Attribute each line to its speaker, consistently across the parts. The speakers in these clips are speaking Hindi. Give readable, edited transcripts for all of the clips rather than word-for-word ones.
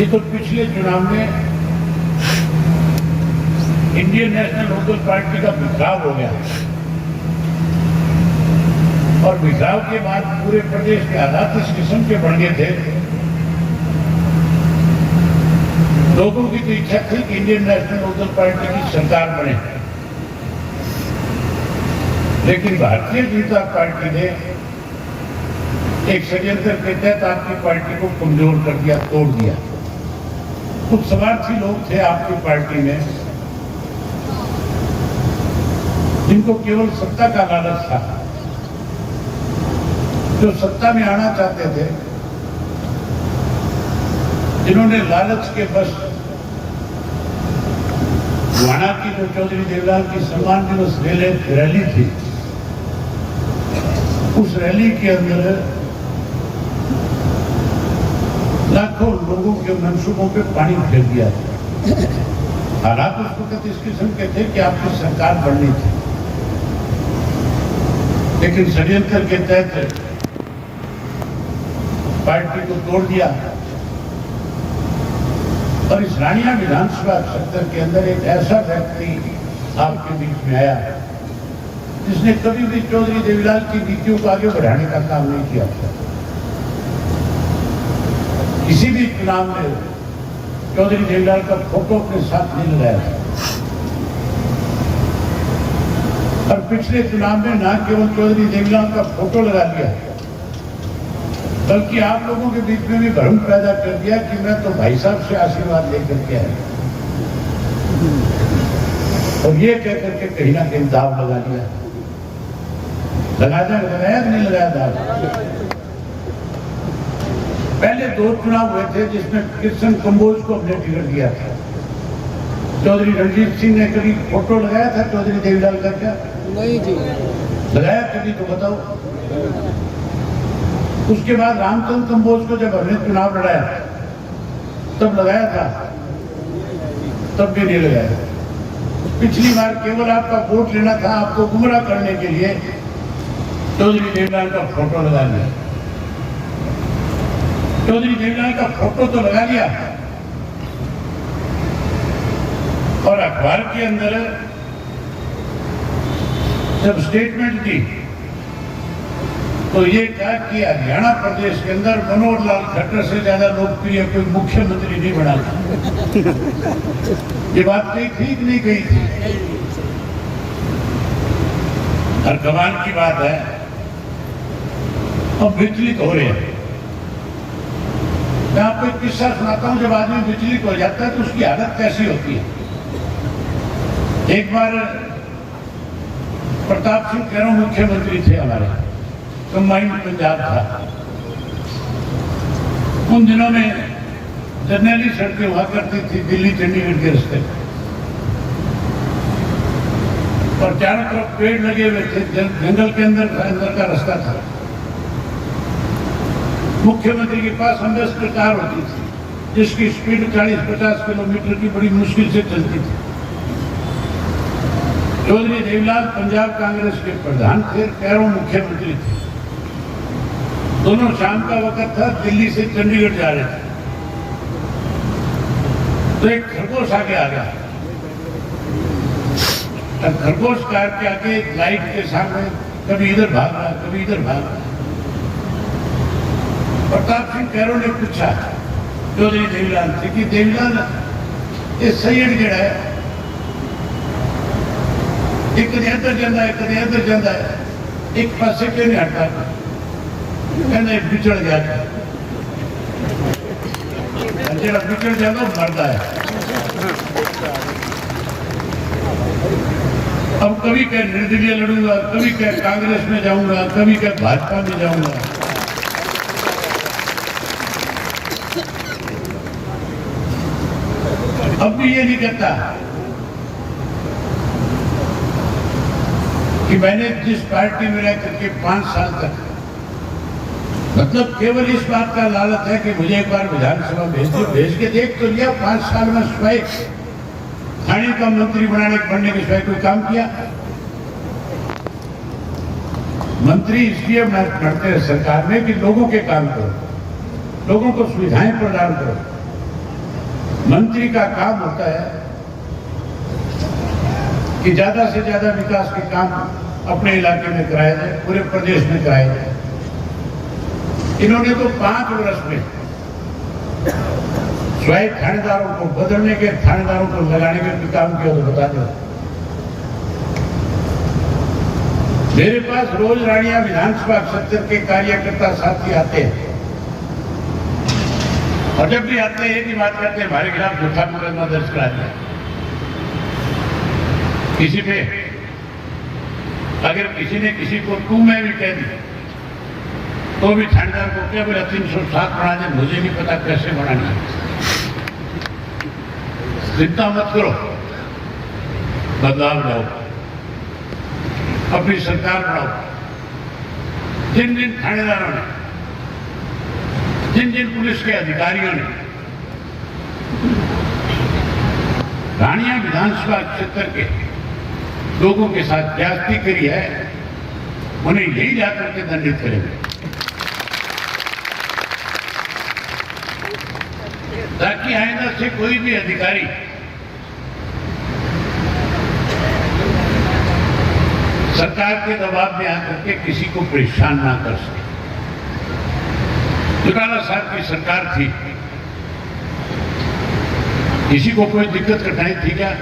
Speaker 1: ये तो पिछले चुनाव में इंडियन नेशनल लोकल पार्टी का बिखराव हो गया और बिखराव के बाद पूरे प्रदेश के हालात इस किस्म के बन गए थे। लोगों की तो इच्छा थी कि इंडियन नेशनल लोकल पार्टी की सरकार बने, लेकिन भारतीय जनता पार्टी ने एक षड्यंत्र के तहत आपकी पार्टी को कमजोर कर दिया, तोड़ दिया। कुछ स्वार्थी लोग थे आपकी पार्टी में जिनको केवल सत्ता का लालच था, जो सत्ता में आना चाहते थे, जिन्होंने लालच के बस गुहाना की जो चौधरी देवलाल की सम्मान दिवस रैली थी, उस रैली के अंदर लाखों लोगों के मनसूबों पे पानी फेर दिया था। हालात उस वक्त इस किस्म के थे कि आपकी सरकार बननी थी, लेकिन षड्यंत्र के तहत पार्टी को तोड़ दिया और इस रानिया विधानसभा क्षेत्र के अंदर एक ऐसा व्यक्ति आपके बीच में आया जिसने कभी भी चौधरी देवीलाल की नीतियों को आगे बढ़ाने का काम नहीं किया था। किसी भी चुनाव में चौधरी देवीलाल का फोटो अपने साथ नहीं लगाया था और पिछले चुनाव में न केवल चौधरी देवीलाल का फोटो लगा लिया, बल्कि आप लोगों के बीच में भी भ्रम पैदा कर दिया कि मैं तो भाई साहब से आशीर्वाद लेकर के आया, और ये कहकर के कहीं ना कहीं दाव लगा दिया। लगाया नहीं लगाया दाव। पहले 2 चुनाव हुए थे जिसमें कृष्ण कंबोज को हमने टिकट दिया था। चौधरी रणजीत सिंह ने कभी फोटो लगाया था चौधरी देवीलाल का? क्या नहीं जी, लगाया कभी तो बताओ। उसके बाद रामचंद्र कंबोज को जब हमने चुनाव लड़ाया तब लगाया था, तब भी नहीं लगाया। पिछली बार केवल आपका वोट लेना था, आपको गुमराह करने के लिए चौधरी देवीलाल का फोटो लगा लिया। चौधरी देवीलाल का फोटो तो लगा लिया और अखबार के अंदर जब स्टेटमेंट दी तो ये कहा कि हरियाणा प्रदेश के अंदर मनोहर लाल खट्टर से ज्यादा लोकप्रिय कोई मुख्यमंत्री नहीं बना था। ये बात कही थी कि नहीं कही थी? और कमाल की बात है, अब विचलित हो रहे हैं। मैं आपको एक किस्सा सुनाता हूं, जब आदमी विचलित हो जाता है तो उसकी हालत कैसी होती है। एक बार प्रताप सिंह कैरों मुख्यमंत्री थे हमारे, कंबाइंड पंजाब था। उन दिनों में जर्नैली सड़कें हुआ करती थी दिल्ली चंडीगढ़ के रास्ते, और चारों तरफ पेड़ लगे हुए थे, जंगल के अंदर का रास्ता था। मुख्यमंत्री के पास अम्बेसडर कार होती थी जिसकी स्पीड 40-50 किलोमीटर की बड़ी मुश्किल से चलती थी। चौधरी देवीलाल पंजाब कांग्रेस के प्रधान थे, कैरों मुख्यमंत्री थे। दोनों शाम का वक्त था, दिल्ली से चंडीगढ़ जा रहे थे, तो एक खरगोश आगे आ गया। खरगोश कार के आगे एक लाइट के सामने कभी इधर भाग रहा, कभी इधर भाग रहा। प्रताप सिंह कैरों ने पूछा चौधरी देवीलाल से कि देवीलाल, ये सही अड़ है, एक कदे इधर जाता है, कदे इधर जाता है, एक पासे क्यों नहीं हटता? कहना बिछड़ गया, जरा बिछड़ जाता मरता है। अब कभी क्या निर्दलीय लड़ूंगा, कभी क्या कांग्रेस में जाऊंगा, कभी क्या भाजपा में जाऊंगा। अब भी ये नहीं कहता कि मैंने जिस पार्टी में रह करके 5 साल तक, मतलब केवल इस बात का लालच है कि मुझे एक बार विधानसभा भेज के देख तो लिया। 5 साल में स्वयं थाने का मंत्री बनने के स्वयं कोई काम किया? मंत्री इसलिए बढ़ते हैं सरकार में कि लोगों के काम करो, लोगों को सुविधाएं प्रदान करो, मंत्री का काम होता है कि ज्यादा से ज्यादा विकास के काम अपने इलाके में कराए जाए, पूरे प्रदेश में कराए जाए। इन्होंने तो 5 वर्ष में स्वयं थानेदारों को बदलने के, थानेदारों को लगाने के काम किया तो बता दो। मेरे पास रोज रानिया विधानसभा क्षेत्र के कार्यकर्ता साथी आते हैं और जब भी आते हैं एक ही बात करते हैं, हमारे खिलाफ झूठा मुकदमा दर्ज करा दिया। किसी पे अगर किसी ने किसी को तू मैं भी कह दी तो भी थानेदार को क्या बोला 307 बना दे, मुझे नहीं पता कैसे बनाना। चिंता मत करो, बदलाव लाओ, अपनी सरकार बनाओ। जिन जिन थानेदारों ने, जिन जिन पुलिस के अधिकारियों ने रानिया विधानसभा क्षेत्र के लोगों के साथ ज्यादती करी है, उन्हें यही जाकर के दंडित करेंगे, ताकि आइंदा से कोई भी अधिकारी सरकार के दबाव में आकर के किसी को परेशान ना कर सके। चौटाला साहब की सरकार थी, किसी को कोई दिक्कत कठिनाई थी क्या?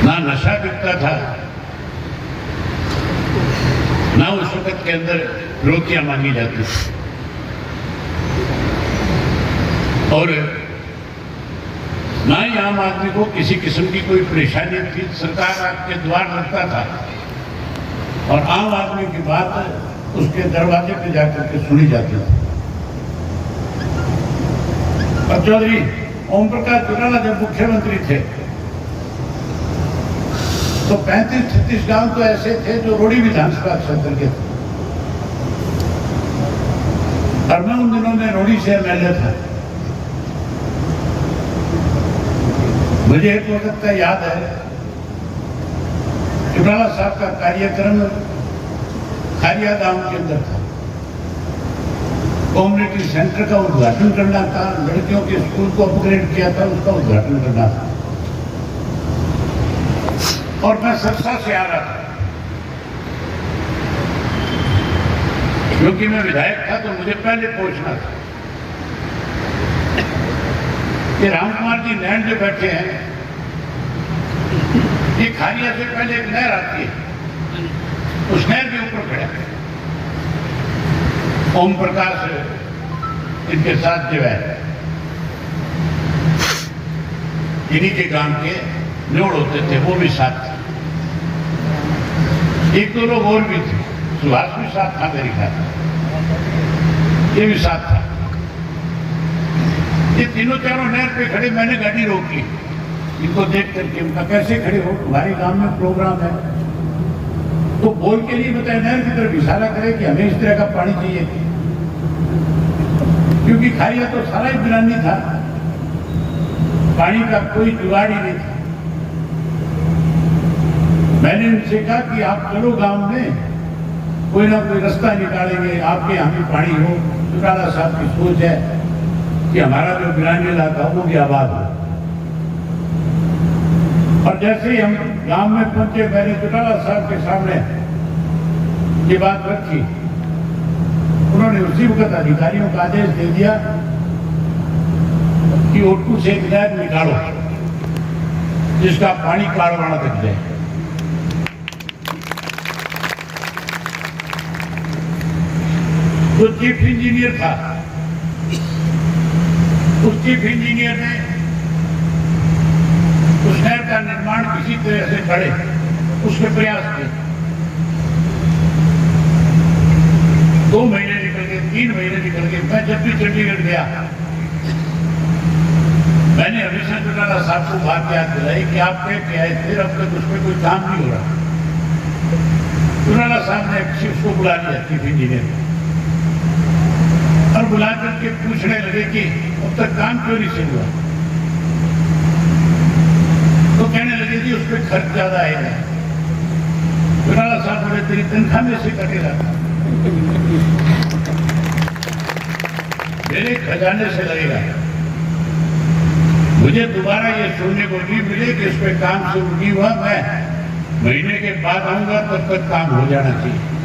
Speaker 1: ना नशा बिकता था, ना उस वक्त के अंदर रोटियां मांगी जाती थी, और ना ही आम आदमी को किसी किस्म की कोई परेशानी थी। सरकार आपके द्वार लगता था और आम आदमी की बात उसके दरवाजे पे जाकर के सुनी जाती थी। और चौधरी ओम प्रकाश चौटाला जब मुख्यमंत्री थे तो 35-36 गांव तो ऐसे थे जो रोड़ी विधानसभा क्षेत्र के थे, और मैं उन दिनों में रोड़ी से एमएलए था। मुझे एक वक्त का याद है, चौटाला साहब का कार्यक्रम खारिया गांव के अंदर था। कम्युनिटी सेंटर का उद्घाटन करना था, लड़कियों के स्कूल को अपग्रेड किया था, उसका उद्घाटन करना था। और मैं सरसा से आ रहा था, क्योंकि मैं विधायक था तो मुझे पहले पहुंचना था। ये राम कुमार जी नैन जो बैठे हैं, ये खारिया से पहले एक नहर आती है, उस नहर के ऊपर खड़े हैं। ओम प्रकाश इनके साथ जो है, इन्हीं के गांव के न्योड़ होते थे, वो भी साथ थे। एक दो लोग और भी थे, सुभाष भी साथ था, मेरे ख्याल ये भी साथ था। ये तीनों चारों नहर पे खड़े, मैंने गाड़ी रोकी, इनको देख करके उनका कैसे खड़े हो, तुम्हारे गांव में प्रोग्राम है? तो बोल के नहीं बताया, नहर की तरफ इशारा करे कि हमें इस तरह का पानी चाहिए, क्योंकि खारिया तो सारा ही वीरानी था, पानी का कोई जुगाड़ ही नहीं था। मैंने उनसे कहा कि आप चलो गांव में, कोई ना कोई रास्ता निकालेंगे, आपके यहाँ भी पानी हो। चौटाला साहब की सोच है कि हमारा जो वीरानी इलाका वो भी आबाद हो। और जैसे ही हम गांव में पहुंचे, मैंने चौटाला साहब के सामने ये बात रखी, उन्होंने उसी वक्त अधिकारियों का आदेश दे दिया कि ओटू से एक नहर निकालो जिसका पानी कारवाना तक जाए। जो चीफ इंजीनियर था, उस चीफ इंजीनियर ने उस नहर का निर्माण किसी तरह से करे, उसके प्रयास किए। 2 महीने निकल गए, 3 महीने निकल गए। मैं जब भी चंडीगढ़ गया, मैंने हमेशा चौटाला साहब को बात याद दिलाई कि आप कह के आए थे, अब तक उसमें कोई काम नहीं हो रहा। चौटाला साहब ने चिफ को बुला लिया, चीफ इंजीनियर, और बुला करके पूछने लगे कि अब तक काम क्यों नहीं शुरू हुआ? तो कहने लगे जी उस पर खर्च ज्यादा आएगा। चौटाला साहब बोले तेरी तनख्वाह में से कटेगा। मेरे खजाने से लगेगा। मुझे दोबारा ये सुनने को नहीं मिले कि इस पे काम शुरू नहीं हुआ, मैं महीने के बाद आऊंगा, तब तक काम हो जाना चाहिए।